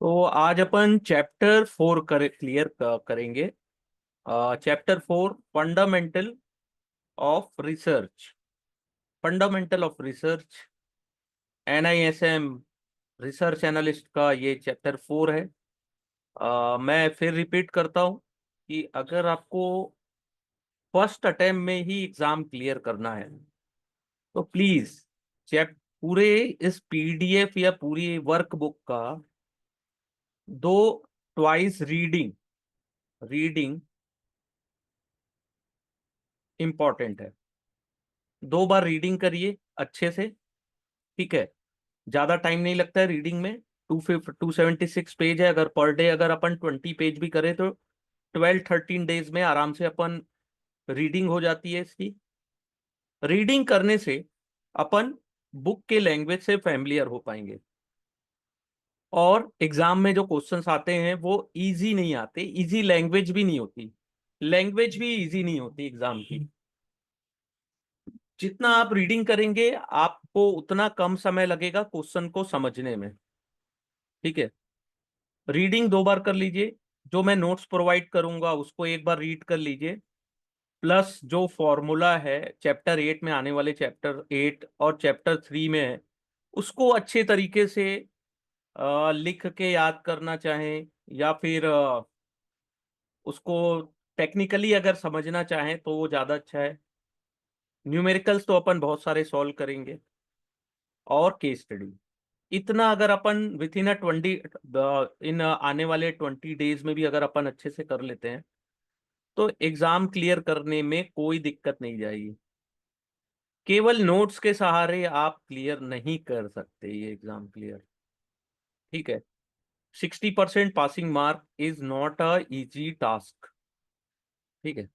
तो आज अपन चैप्टर 4 करेंगे। Chapter 4, fundamental of research. Fundamental of research, NISM research analyst का ये चैप्टर 4 है। मैं फिर रिपीट करता हूँ कि अगर आपको फर्स्ट अटेम्प्ट में ही एग्जाम क्लियर करना है तो प्लीज चैप पूरे इस PDF या पूरी वर्कबुक का दो ट्वाइस रीडिंग रीडिंग इंपॉर्टेंट है। 2 बार रीडिंग करिए अच्छे से। ठीक है, ज्यादा टाइम नहीं लगता है रीडिंग में। 276 पेज है। अगर पर डे अगर अपन 20 पेज भी करें तो 12-13 डेज में आराम से अपन रीडिंग हो जाती है इसकी। रीडिंग करने से अपन बुक के लैंग्वेज से फैमिलियर हो पाएंगे और एग्जाम में जो क्वेश्चंस आते हैं वो इजी नहीं आते। इजी लैंग्वेज भी नहीं होती, लैंग्वेज भी इजी नहीं होती एग्जाम की। जितना आप रीडिंग करेंगे आपको उतना कम समय लगेगा क्वेश्चन को समझने में। ठीक है, रीडिंग 2 बार कर लीजिए। जो मैं नोट्स प्रोवाइड करूंगा उसको एक बार रीड कर लीजिए। प्लस जो फॉर्मूला है चैप्टर 8 में, आने वाले चैप्टर 8 और चैप्टर 3 में है, उसको अच्छे तरीके से लिख के याद करना चाहें या फिर उसको टेक्निकली अगर समझना चाहें तो वो ज़्यादा अच्छा है। न्यूमेरिकल्स तो अपन बहुत सारे सॉल्व करेंगे और केस स्टडी। इतना अगर अपन विथ इन 20 इन आने वाले 20 डेज में भी अगर अपन अच्छे से कर लेते हैं तो एग्जाम क्लियर करने में कोई दिक्कत नहीं जाएगी। केवल नोट्स के सहारे आप क्लियर नहीं कर सकते ये एग्जाम क्लियर। ठीक है, 60% passing mark is not a easy task. ठीक है,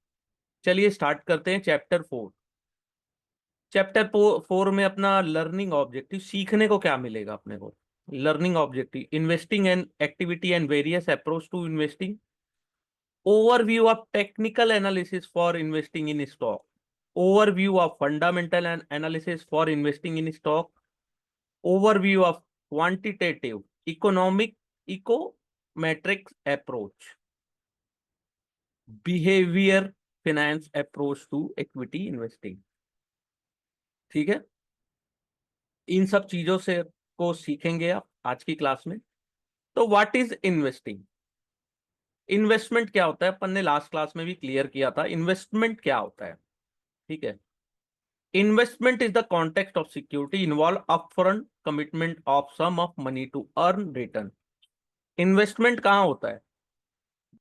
चलिए स्टार्ट करते हैं चैप्टर 4। चैप्टर 4 में अपना लर्निंग ऑब्जेक्टिव, सीखने को क्या मिलेगा अपने को। Learning objective, investing and activity and various approach to investing. Overview of technical analysis for investing in stock. Overview of fundamental analysis for investing in stock. Overview of quantitative economic econometrics approach. Behavior finance approach to equity investing. ठीक है, इन सब चीजों से को सीखेंगे आप आज की क्लास में। तो व्हाट इज इन्वेस्टिंग? इन्वेस्टमेंट क्या होता है अपन ने लास्ट क्लास में भी क्लियर किया था। इन्वेस्टमेंट क्या होता है? ठीक है, investment is the context of security involve upfront commitment of sum of money to earn return। Investment कहाँ होता है?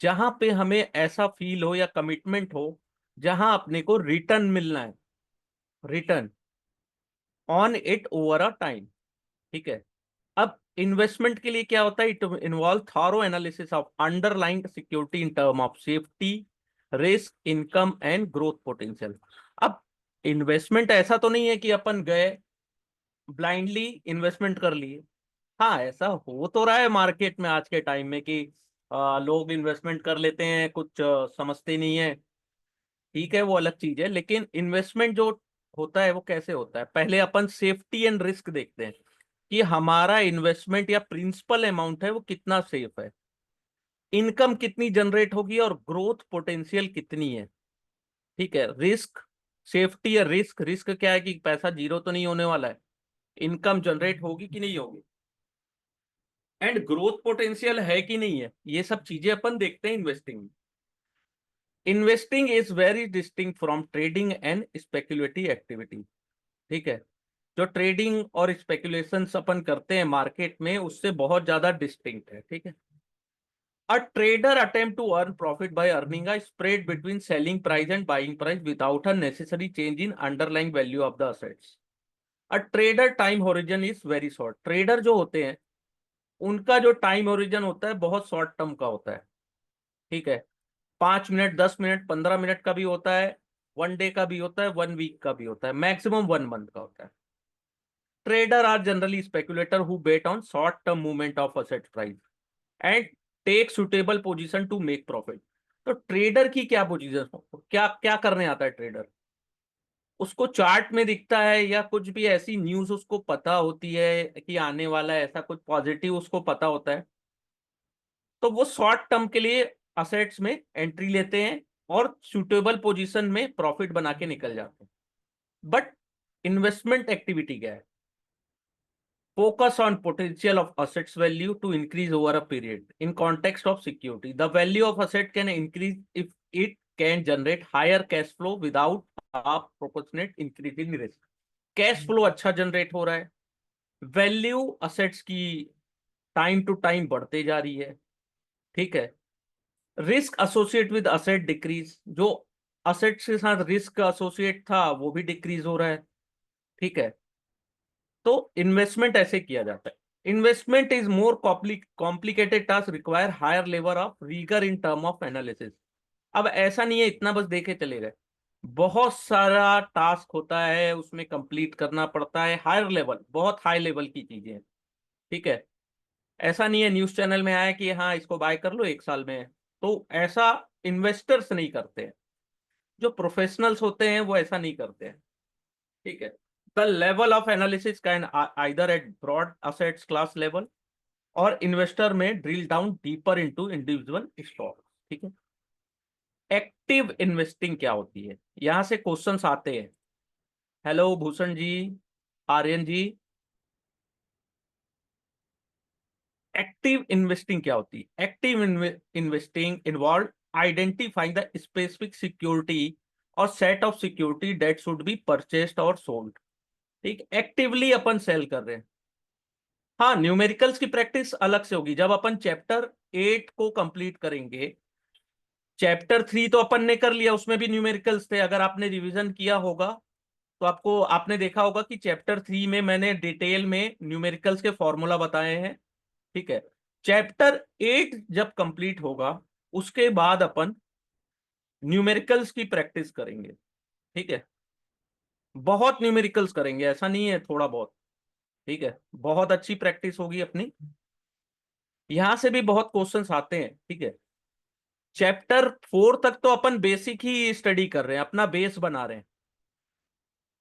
जहां पे हमें ऐसा फील हो या कमिटमेंट हो जहां अपने को रिटर्न मिलना है, return on it over a time. ठीक है, अब इन्वेस्टमेंट के लिए क्या होता है? It involve thorough analysis of underlying security in term of safety, risk, income and growth potential. अब इन्वेस्टमेंट ऐसा तो नहीं है कि अपन गए ब्लाइंडली इन्वेस्टमेंट कर लिए। हाँ, ऐसा हो तो रहा है मार्केट में आज के टाइम में कि लोग इन्वेस्टमेंट कर लेते हैं, कुछ समझते नहीं है। ठीक है, वो अलग चीज है। लेकिन इन्वेस्टमेंट जो होता है वो कैसे होता है? पहले अपन सेफ्टी एंड रिस्क देखते हैं कि हमारा इन्वेस्टमेंट या प्रिंसिपल अमाउंट है वो कितना सेफ है, इनकम कितनी जनरेट होगी और ग्रोथ पोटेंशियल कितनी है। ठीक है, रिस्क, सेफ्टी या रिस्क। रिस्क क्या है कि पैसा जीरो तो नहीं होने वाला है, इनकम जनरेट होगी कि नहीं होगी, एंड ग्रोथ पोटेंशियल है कि नहीं है। ये सब चीजें अपन देखते हैं इन्वेस्टिंग में। Investing is very distinct from trading and speculative activity. ठीक है, जो ट्रेडिंग और स्पेकुलेशन अपन करते हैं मार्केट में उससे बहुत ज्यादा डिस्टिंक्ट है। ठीक है, a trader attempt to earn profit by earning a spread between selling price and buying price without a necessary change in underlying value of the assets। a trader time horizon is very short। Trader जो होते हैं उनका जो time origin होता है बहुत short term का होता है। ठीक है, 5 मिनट, 10 मिनट, 15 मिनट का भी होता है, 1 डे का भी होता है, 1 वीक का भी होता है, मैक्सिमम 1 मंथ का होता है। Trader are generally speculator who bet on short term movement of asset price and take suitable position to make profit. तो ट्रेडर की क्या पोजीशन, क्या क्या करने आता है ट्रेडर? उसको चार्ट में दिखता है या कुछ भी ऐसी न्यूज उसको पता होती है कि आने वाला है, ऐसा कुछ पॉजिटिव उसको पता होता है, तो वो शॉर्ट टर्म के लिए असेट्स में एंट्री लेते हैं और सुटेबल पोजीशन में प्रॉफिट बना के निकल जाते हैं। बट इन्वेस्टमेंट एक्टिविटी क्या है? Focus on potential of assets value to increase over a period in context of security. The value of asset can increase if it can generate higher cash flow without a proportionate increase in risk. Cash flow अच्छा generate हो रहा है, value assets की time to time बढ़ते जा रही है, ठीक है। Risk associate with asset decrease, जो असेट्स के साथ रिस्क एसोसिएट था वो भी डिक्रीज हो रहा है, ठीक है। तो इन्वेस्टमेंट ऐसे किया जाता है। Investment is more complicated task require higher level of rigor in term of analysis. अब ऐसा नहीं है इतना बस देखे चले गए, बहुत सारा टास्क होता है, उसमें कंप्लीट करना पड़ता है, हायर लेवल, बहुत हाई लेवल की चीजें हैं, ठीक है। ऐसा नहीं है न्यूज चैनल में आया कि हाँ इसको बाय कर लो 1 साल में, तो ऐसा इन्वेस्टर्स नहीं करते हैं, जो प्रोफेशनल्स होते हैं वो ऐसा नहीं करते हैं, ठीक है। The level of analysis can either at broad assets class level or investor may drill down deeper into individual stock, ठीक है। एक्टिव इन्वेस्टिंग क्या होती है, यहां से क्वेश्चंस आते हैं। Hello Bhushan ji, Aryan ji, active investing क्या होती है? Active investing involve identifying the specific security और set of security that should be purchased और सोल्ड, ठीक। एक्टिवली अपन सेल कर रहे हैं। हाँ, न्यूमेरिकल्स की प्रैक्टिस अलग से होगी जब अपन चैप्टर 8 को कंप्लीट करेंगे। चैप्टर 3 तो अपन ने कर लिया, उसमें भी न्यूमेरिकल्स थे, अगर आपने रिवीजन किया होगा तो आपको आपने देखा होगा कि चैप्टर 3 में मैंने डिटेल में न्यूमेरिकल्स के फॉर्मूला बताए हैं, ठीक है। चैप्टर 8 जब कंप्लीट होगा उसके बाद अपन न्यूमेरिकल्स की प्रैक्टिस करेंगे, ठीक है। बहुत न्यूमेरिकल्स करेंगे, ऐसा नहीं है थोड़ा बहुत, ठीक है। बहुत अच्छी प्रैक्टिस होगी अपनी, यहां से भी बहुत क्वेश्चंस आते हैं, ठीक है। चैप्टर 4 तक तो अपन बेसिक ही स्टडी कर रहे हैं, अपना बेस बना रहे हैं।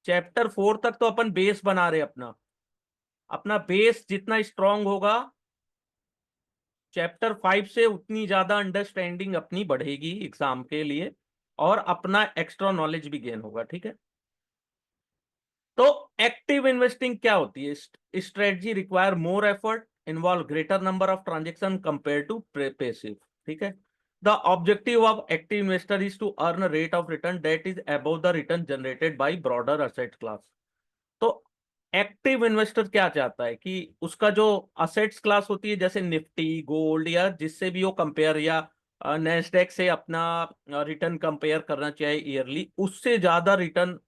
चैप्टर 4 तक तो अपन बेस बना रहे हैं अपना, अपना बेस जितना स्ट्रांग होगा चैप्टर 5 से उतनी ज्यादा अंडरस्टैंडिंग अपनी बढ़ेगी एग्जाम के लिए, और अपना एक्स्ट्रा नॉलेज भी गेन होगा, ठीक है। तो एक्टिव इन्वेस्टिंग क्या होती है? Strategy require more effort, involve greater number of transaction compare to passive, ठीक है। The objective of active investor is to earn rate of return that is above the return generated by broader asset class. तो active investor क्या चाहता है कि उसका जो assets class होती है जैसे निफ्टी, गोल्ड, या जिससे भी वो कंपेयर, या नेस्डेक से अपना रिटर्न कंपेयर करना चाहे ईयरली, उससे ज्यादा रिटर्न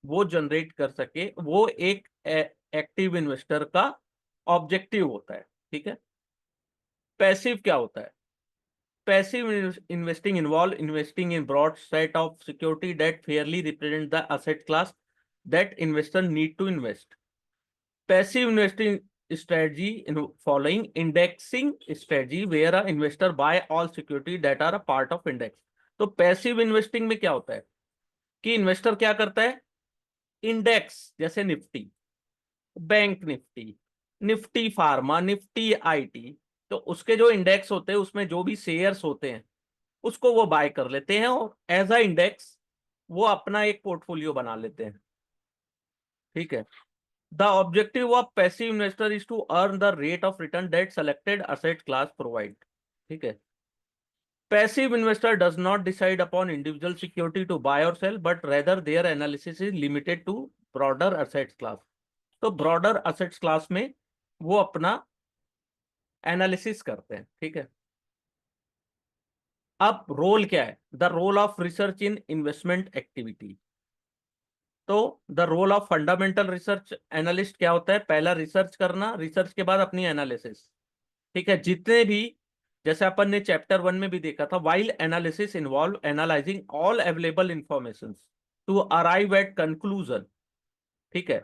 वो जनरेट कर सके, वो एक एक्टिव इन्वेस्टर का ऑब्जेक्टिव होता है, ठीक है। पैसिव क्या होता है? Passive investing involve investing in broad set of security that fairly represent the asset class that investor need to invest. Passive investing strategy in following indexing strategy where a investor buy all security that are a part of index। तो passive investing में क्या होता है कि investor क्या करता है, index जैसे Nifty, bank Nifty, Nifty pharma, Nifty IT, तो उसके जो इंडेक्स होते हैं उसमें जो भी शेयर्स होते हैं उसको वो बाय कर लेते हैं और एज अ इंडेक्स वो अपना एक पोर्टफोलियो बना लेते हैं, ठीक है। The objective of passive investor is to earn the rate of return that selected asset class provide, ठीक है। Passive investor does not decide upon individual security to buy or sell, but rather their analysis is limited to broader assets class। तो broader assets class में वो अपना analysis करते हैं, ठीक है। अब रोल क्या है? The role of research in investment activity. तो the role of fundamental research analyst क्या होता है? पहला रिसर्च करना, रिसर्च के बाद अपनी एनालिसिस, ठीक है। जितने भी, जैसे अपन ने चैप्टर 1 में भी देखा था, while analysis involve analyzing all available information to arrive at conclusion, ठीक है।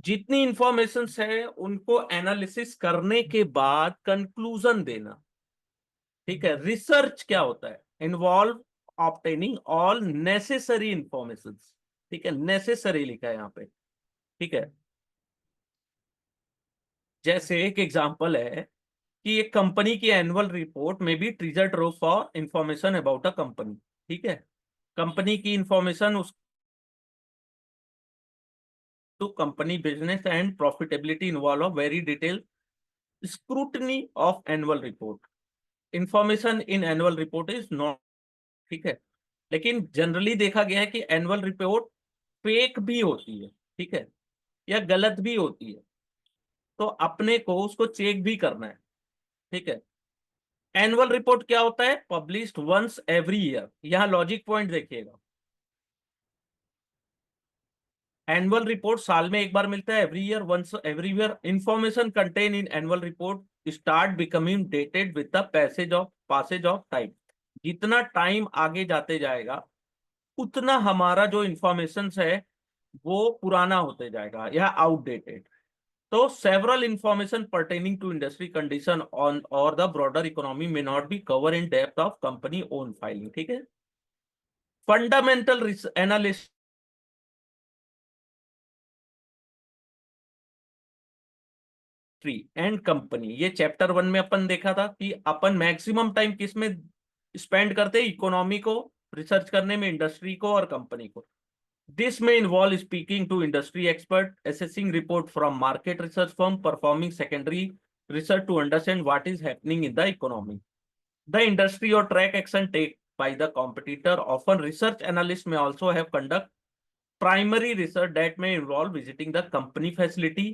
जितनी इंफॉर्मेशन है उनको एनालिसिस करने के बाद कंक्लूजन देना, ठीक है। रिसर्च क्या होता है? Involve obtaining all necessary information, ठीक है, नेसेसरी लिखा है यहाँ पे, ठीक है। जैसे एक एग्जांपल है कि एक कंपनी की annual report may be treasure trove for information about a company. ठीक है, कंपनी की इंफॉर्मेशन उस to company business and profitability involve a very detailed scrutiny of annual report. Information in annual report is not, ठीक है, लेकिन generally देखा गया है कि एनुअल रिपोर्ट फेक भी होती है, ठीक है, या गलत भी होती है, तो अपने को उसको चेक भी करना है। ठीक है, एनुअल रिपोर्ट क्या होता है? Published once every year. यहां लॉजिक पॉइंट देखिएगा, एनुअल रिपोर्ट साल में एक बार मिलता है, every year, once every year. Information contain in annual report start becoming dated with the passage of time. जितना टाइम आगे जाते जाएगा उतना हमारा जो इंफॉर्मेशन है वो पुराना होते जाएगा या आउटडेटेड। तो several information pertaining to industry condition on और the broader economy may not be cover in depth of company own filing. ठीक है, फंडामेंटल एनालिस्ट एंड कंपनी, ये चैप्टर 1 में अपन देखा था कि अपन मैक्सिमम टाइम किस में स्पेंड करते हैं? इकोनॉमी को रिसर्च करने में, इंडस्ट्री को और कंपनी को। दिस में involve speaking to industry expert, assessing report from market research firm, performing secondary research to understand what is happening in the economy, the industry और track action take by the competitor. Often research analysts may also have conduct primary research that may involve visiting the company facility,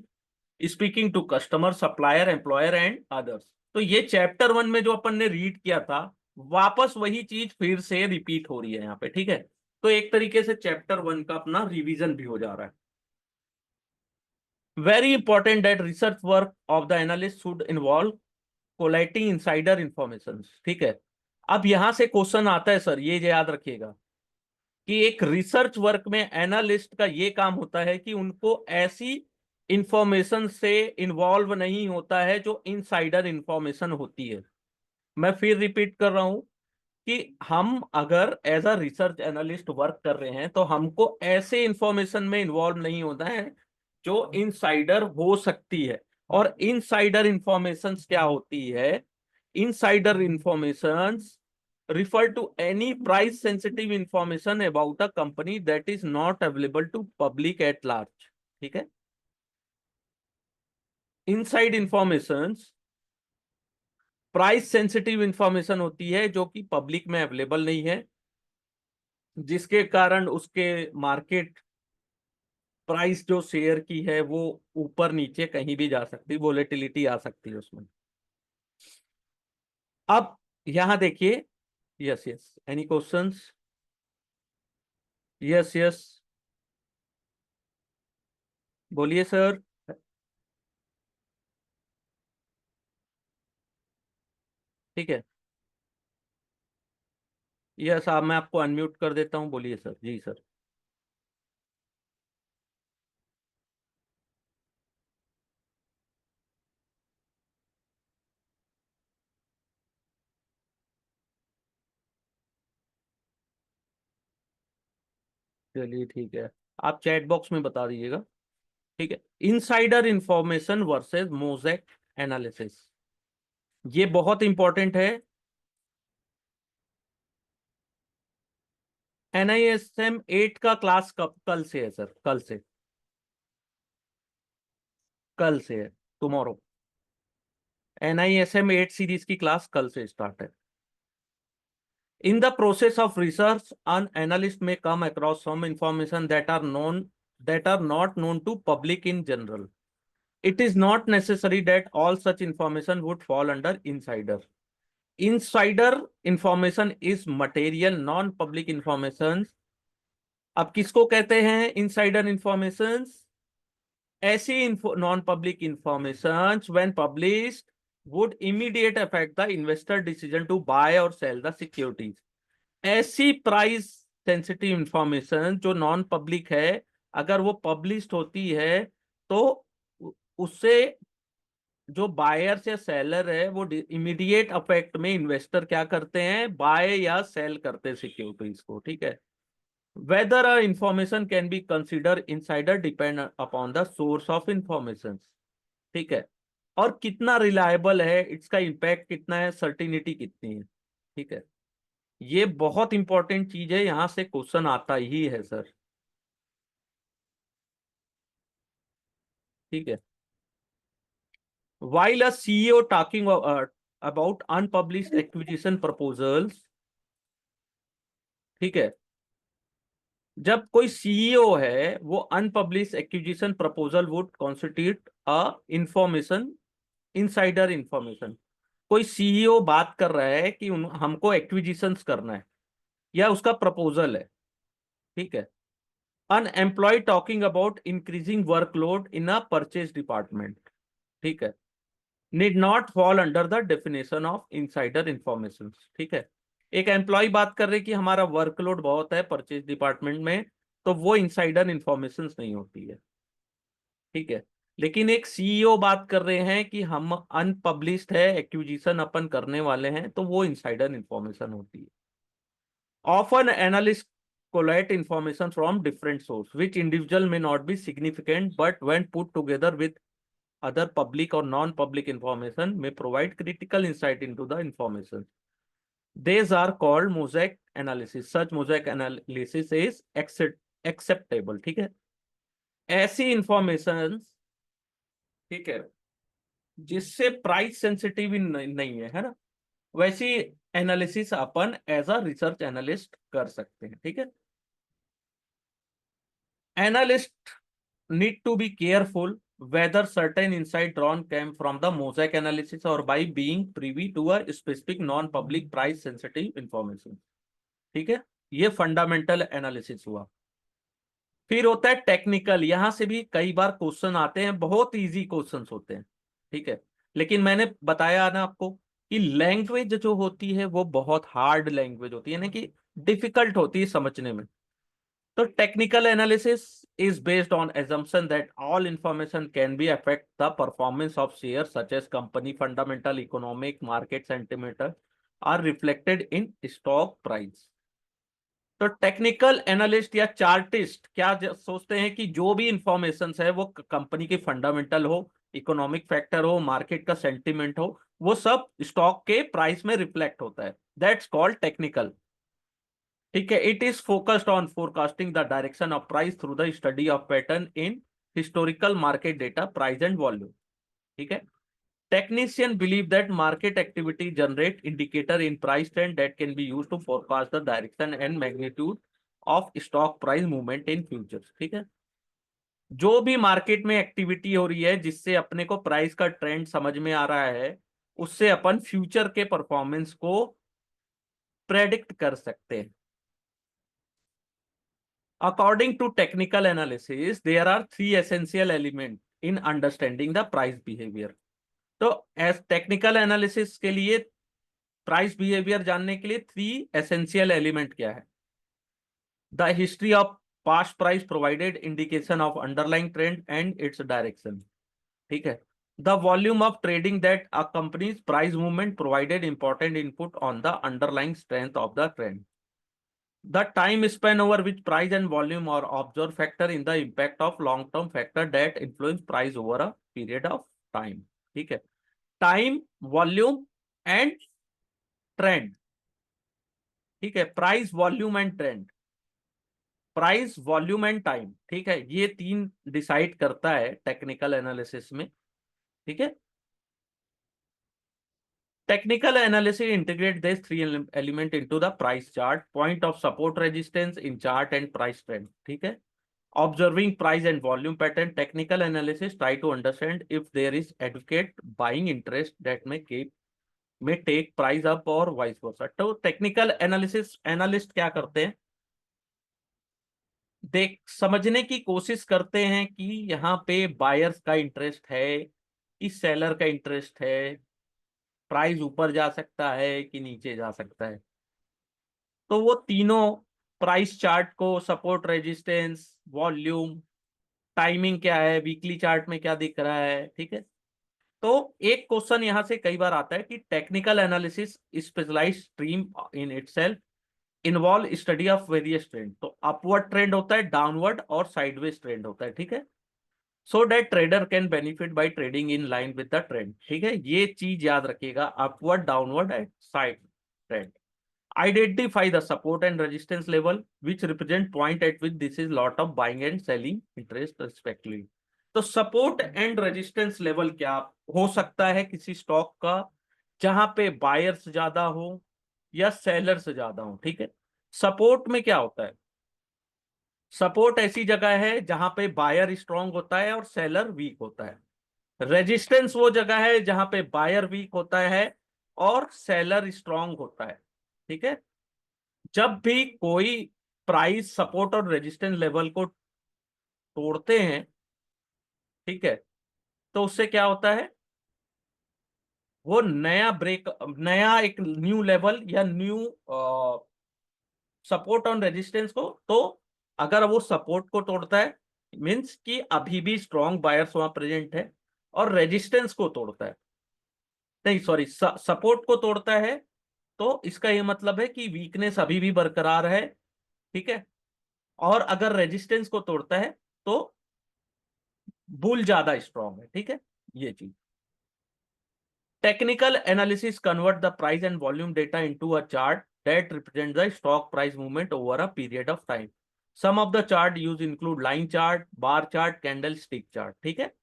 speaking to customer, supplier, employer and others. तो ये chapter 1 में जो अपन ने read किया था, वापस वही चीज फिर से रिपीट हो रही है यहाँ पे। ठीक है, तो एक तरीके से चैप्टर 1 का अपना रिवीजन भी हो जा रहा है। Very important that research work of the analyst should involve collecting insider information. ठीक है, अब यहां से क्वेश्चन आता है सर, ये याद रखिएगा कि एक रिसर्च वर्क में एनालिस्ट का ये काम होता है कि उनको ऐसी इंफॉर्मेशन से इन्वॉल्व नहीं होता है जो इनसाइडर इंफॉर्मेशन होती है। मैं फिर रिपीट कर रहा हूं कि हम अगर as a research analyst work कर रहे हैं तो हमको ऐसे इंफॉर्मेशन में इन्वॉल्व नहीं होता है जो इनसाइडर हो सकती है। और इनसाइडर इंफॉर्मेशन क्या होती है? Insider information refer to any price sensitive information about a company that is not available to public at large। ठीक है, inside information price sensitive information होती है जो कि पब्लिक में अवेलेबल नहीं है, जिसके कारण उसके मार्केट प्राइस जो शेयर की है वो ऊपर नीचे कहीं भी जा सकती, वोलेटिलिटी आ सकती है उसमें। अब यहां देखिए, yes yes, any questions? Yes yes, बोलिए सर। ठीक है, यस, आप, मैं आपको अनम्यूट कर देता हूं, बोलिए सर। जी सर। चलिए ठीक है, आप चैट बॉक्स में बता दीजिएगा। ठीक है, insider information versus mosaic analysis, ये बहुत इंपॉर्टेंट है। NISM 8 का क्लास कब, कल से है सर, कल से, कल से है, टुमारो। NISM 8 सीरीज की क्लास कल से स्टार्ट है। In the process of research, an analyst may come across some information that are not known to public in general. It is not necessary that all such information would fall under insider. Insider information is material non-public information। अब किसको कहते हैं insider information? ऐसी non public information when published would immediate affect the investor decision to buy or sell the securities। ऐसी price sensitive information जो non public है, अगर वो पब्लिश्ड होती है तो उससे जो बायर्स या सेलर है वो इमीडिएट अफेक्ट में इन्वेस्टर क्या करते हैं? बाय या सेल करते हैं सिक्योरिटीज को। ठीक है, weather a information can be consider insider depend upon the source of information. ठीक है, और कितना रिलायबल है, इसका इम्पैक्ट कितना है, सर्टिनिटी कितनी है। ठीक है, ये बहुत इंपॉर्टेंट चीज है, यहां से क्वेश्चन आता ही है सर। ठीक है, while a CEO talking about unpublished acquisition proposals, ठीक है, जब कोई सीईओ है, वो unpublish acquisition proposal would constitute a information, insider information. कोई सीईओ बात कर रहा है कि हमको एक्विजिशंस करना है, या उसका प्रपोजल है। ठीक है, an employee talking about increasing workload in a purchase department, ठीक है, need not fall under the definition of insider information. ठीक है, एक एम्प्लॉय बात कर रहे कि हमारा वर्कलोड बहुत है परचेज डिपार्टमेंट में, तो वो इनसाइडर इंफॉर्मेशन नहीं होती है। ठीक है, लेकिन एक सीईओ बात कर रहे हैं कि हम अनपब्लिश्ड है, एक्विजिशन अपन करने वाले हैं, तो वो इनसाइडर इंफॉर्मेशन होती है। Often analyst collate information from different source which individual may not be significant, but when put together with other public or non-public information may provide critical insight into the information. These are called mosaic analysis. Such mosaic analysis is acceptable. ठीक है, ऐसी information, ठीक है, जिससे price sensitive नहीं है, है ना, वैसी एनालिसिस अपन एज अ रिसर्च एनालिस्ट कर सकते हैं। ठीक है, analyst need to be careful whether certain insight drawn came from the mosaic analysis or by being privy to a specific non-public price sensitive information। ठीक है, ये फंडामेंटल एनालिसिस हुआ। फिर होता है टेक्निकल, यहां से भी कई बार क्वेश्चन आते हैं, बहुत इजी क्वेश्चंस होते हैं। ठीक है, लेकिन मैंने बताया ना आपको कि लैंग्वेज जो होती है वो बहुत हार्ड लैंग्वेज होती है, यानी कि डिफिकल्ट होती है समझने में। तो technical analysis is based on assumption that all information can be affect the performance of shares such as company fundamental, economic, market sentiment are reflected in stock price। तो टेक्निकल एनालिस्ट या chartist क्या सोचते हैं कि जो भी information है वो कंपनी की फंडामेंटल हो, इकोनॉमिक फैक्टर हो, मार्केट का सेंटिमेंट हो, वो सब स्टॉक के प्राइस में रिफ्लेक्ट होता है। That's called technical. ठीक है, it is focused on forecasting the direction of price through the study of pattern in historical market data, price and volume. ठीक है, technician believe that market activity generate indicator in price trend that can be used to forecast the direction and magnitude of stock price movement in futures. ठीक है, जो भी market में activity हो रही है जिससे अपने को प्राइस का ट्रेंड समझ में आ रहा है, उससे अपन फ्यूचर के परफॉर्मेंस को प्रेडिक्ट कर सकते हैं। According to technical analysis, there are three essential elements in understanding the price behavior। तो एस टेक्निकल एनालिसिस के लिए प्राइस बिहेवियर जानने के लिए थ्री एसेंशियल एलिमेंट क्या है? The history of past price provided indication of underlying trend and its direction. ठीक है, the volume of trading that a companies price movement provided important input on the underlying strength of the trend. The time span over which price and volume are observed factor in the impact of long-term factor that influence price over a period of time। ठीक है, time, volume and trend. ठीक है, price, volume and trend, price, volume and time. ठीक है, ये तीन decide करता है टेक्निकल एनालिसिस में। ठीक है, technical analysis integrate these three element into the price chart, point of support resistance in chart and price trend। ठीक है, observing price and volume pattern, technical analysis try to understand if there is adequate buying interest that may take price up or vice versa। तो technical analysis analyst क्या करते हैं, देख समझने की कोशिश करते हैं कि यहाँ पे बायर्स का इंटरेस्ट है कि सेलर का इंटरेस्ट है, प्राइस ऊपर जा सकता है कि नीचे जा सकता है। तो वो तीनों प्राइस चार्ट को, सपोर्ट, रेजिस्टेंस, वॉल्यूम, टाइमिंग क्या है, वीकली चार्ट में क्या दिख रहा है। ठीक है, तो एक क्वेश्चन यहां से कई बार आता है कि technical analysis specialized stream in itself involve study of various trend. तो अपवर्ड ट्रेंड होता है, डाउनवर्ड और साइडवेज ट्रेंड होता है। ठीक है, so that trader can benefit by trading in line with the trend. ठीक है, ये चीज याद रखिएगा, upward downward and side trend. Identify the support and resistance level which represent point at which this is lot of buying and selling interest respectively। तो support and resistance level क्या हो सकता है किसी स्टॉक का, जहां पे बायर्स ज्यादा हो या सेलर्स ज्यादा हो। ठीक है, सपोर्ट में क्या होता है, सपोर्ट ऐसी जगह है जहां पे बायर स्ट्रांग होता है और सेलर वीक होता है। रेजिस्टेंस वो जगह है जहां पे बायर वीक होता है और सेलर स्ट्रांग होता है। ठीक है, जब भी कोई प्राइस सपोर्ट और रेजिस्टेंस लेवल को तोड़ते हैं, ठीक है, तो उससे क्या होता है, वो नया ब्रेक, नया एक न्यू लेवल या न्यू सपोर्ट ऑन रेजिस्टेंस को, तो अगर वो सपोर्ट को तोड़ता है मींस कि अभी भी स्ट्रॉन्ग बायर्स वहां प्रेजेंट है, और रेजिस्टेंस को तोड़ता है, नहीं सॉरी, सपोर्ट को तोड़ता है, तो इसका ये मतलब है कि वीकनेस अभी भी बरकरार है। ठीक है, और अगर रेजिस्टेंस को तोड़ता है तो बुल ज्यादा स्ट्रॉन्ग है। ठीक है, ये चीज। Technical analysis convert the price and volume data into a chart that represent the stock price movement over a period of time. Some of the chart use include line chart, bar chart, candle stick chart. ठीक है,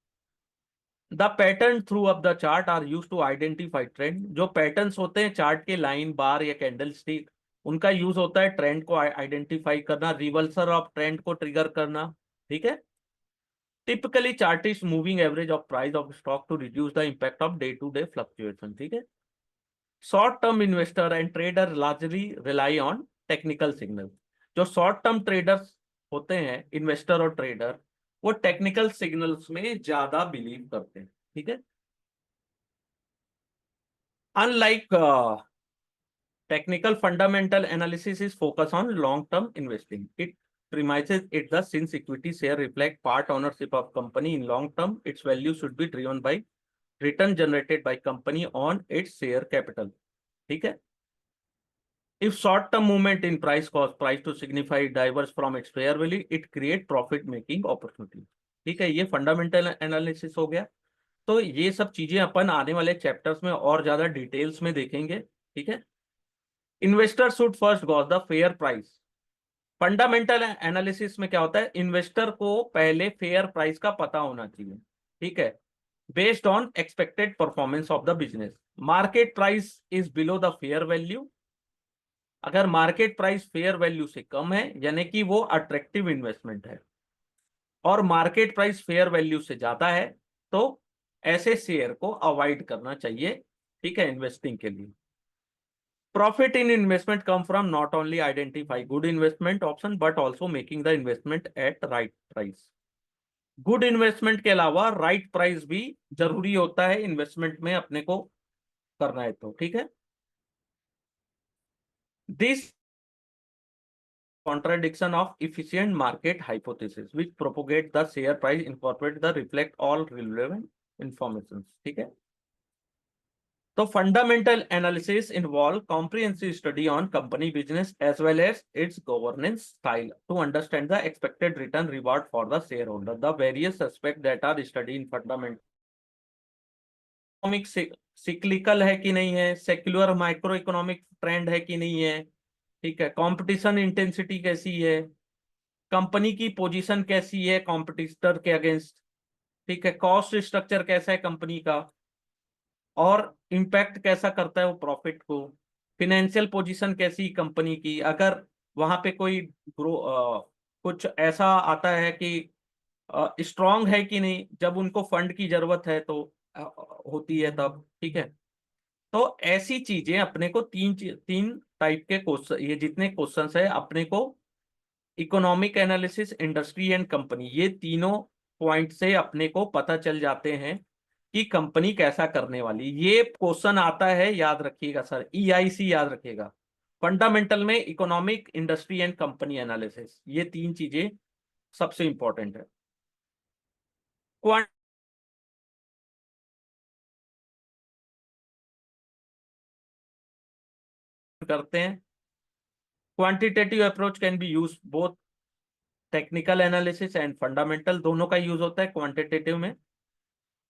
the pattern through of the chart are use to identify trend. जो patterns होते हैं chart के, line, बार या candle stick, उनका use होता है ट्रेंड को आइडेंटिफाई करना, रिवर्सल ऑफ ट्रेंड को ट्रिगर करना। ठीक है, typically chart is moving average of price of stock to reduce the impact of day to day fluctuation। ठीक है, short term investor and trader largely rely on technical signal. जो short term traders होते हैं, investor और trader, वो technical signals में ज्यादा believe करते हैं। ठीक है, unlike technical fundamental analysis is focused on long term investing. It premises it thus since equity share reflect part ownership of company in long term, its value should be driven by return generated by company on its share capital। ठीक है, if short term movement in price cause price to signify diverse from its fair value, it create profit making opportunity। ठीक है, ये fundamental analysis हो गया। तो ये सब चीजें अपन आने वाले चैप्टर्स में और ज्यादा डिटेल्स में देखेंगे। ठीक है, investor should first Gauss the fair price. Fundamental analysis में क्या होता है, इन्वेस्टर को पहले फेयर प्राइस का पता होना चाहिए। ठीक है, based on expected performance of the business. Market price is below the fair value. अगर मार्केट प्राइस फेयर वैल्यू से कम है यानी कि वो अट्रैक्टिव इन्वेस्टमेंट है, और मार्केट प्राइस फेयर वैल्यू से ज्यादा है तो ऐसे शेयर को अवॉइड करना चाहिए। ठीक है, इन्वेस्टिंग के लिए। Profit in investment come from not only identify good investment option but also making the investment at right price। Good investment के अलावा राइट प्राइस भी जरूरी होता है इन्वेस्टमेंट में अपने को करना है तो। ठीक है, this contradiction of efficient market hypothesis which propagate the share price incorporate the reflect all relevant information। ठीक है, तो fundamental analysis involve comprehensive study on company business as well as its governance style to understand the expected return reward for the share holder. The various aspect that are study in fundamental, economic cyclical है कि नहीं है, secular micro economic trend है कि नहीं है। ठीक है, कंपटीशन इंटेंसिटी कैसी है, कंपनी की पोजीशन कैसी है कॉम्पिटिटर के अगेंस्ट। ठीक है, कॉस्ट स्ट्रक्चर कैसा है कंपनी का, और इम्पैक्ट कैसा करता है वो प्रॉफिट को, फिनेंशियल पोजीशन कैसी कंपनी की, अगर वहां पे कोई कुछ ऐसा आता है कि स्ट्रांग है कि नहीं, जब उनको फंड की जरूरत है तो होती है तब। ठीक है, तो ऐसी चीजें अपने को तीन टाइप के क्वेश्चन, ये जितने क्वेश्चंस है अपने को, economic analysis, industry and company, ये तीनों पॉइंट से अपने को पता चल जाते हैं कि कंपनी कैसा करने वाली। ये क्वेश्चन आता है, याद रखिएगा सर, ईआईसी याद रखिएगा। फंडामेंटल में economic, industry and company analysis, ये तीन चीजें सबसे इंपॉर्टेंट है। क्वांट करते हैं, quantitative approach can be use both technical analysis and fundamental दोनों का यूज होता है क्वांटिटेटिव में।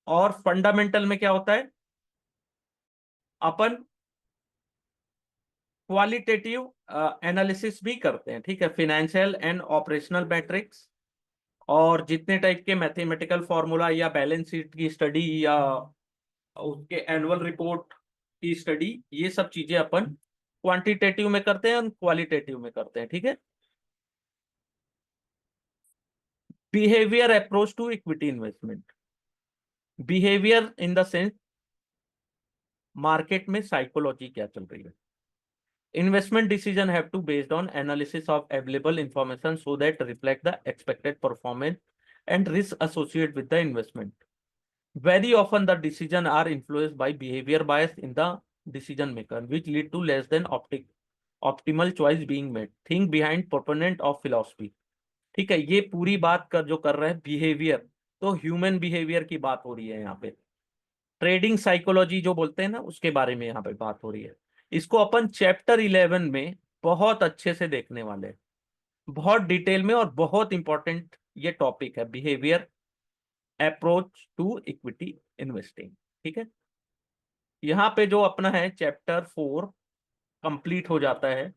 और फंडामेंटल में क्या होता है, अपन क्वालिटेटिव एनालिसिस भी करते हैं, ठीक है, फाइनेंशियल एंड ऑपरेशनल मैट्रिक्स और जितने टाइप के मैथमेटिकल फॉर्मूला या बैलेंस शीट की स्टडी या उसके एनुअल रिपोर्ट की स्टडी, ये सब चीजें अपन क्वांटिटेटिव में करते हैं और क्वालिटेटिव में करते हैं, ठीक है। Behaviour approach to equity investment, behaviour in the sense market में साइकोलॉजी क्या चल रही है। Investment decision have to based on analysis of available information so that reflect the expected performance and risk associated with the investment. Very often the decision are influenced by behavior bias in the decision maker, which lead to less than optimal choice being made. Think behind proponent of philosophy. ठीक है, ये पूरी बात कर जो कर रहा है बिहेवियर, तो ह्यूमन बिहेवियर की बात हो रही है यहाँ पे। ट्रेडिंग साइकोलॉजी जो बोलते हैं ना, उसके बारे में यहाँ पे बात हो रही है। इसको अपन चैप्टर 11 में बहुत अच्छे से देखने वाले हैं, बहुत डिटेल में, और बहुत इंपॉर्टेंट ये टॉपिक है, behaviour approach to equity investing, ठीक है। यहाँ पे जो अपना है चैप्टर 4 कंप्लीट हो जाता है।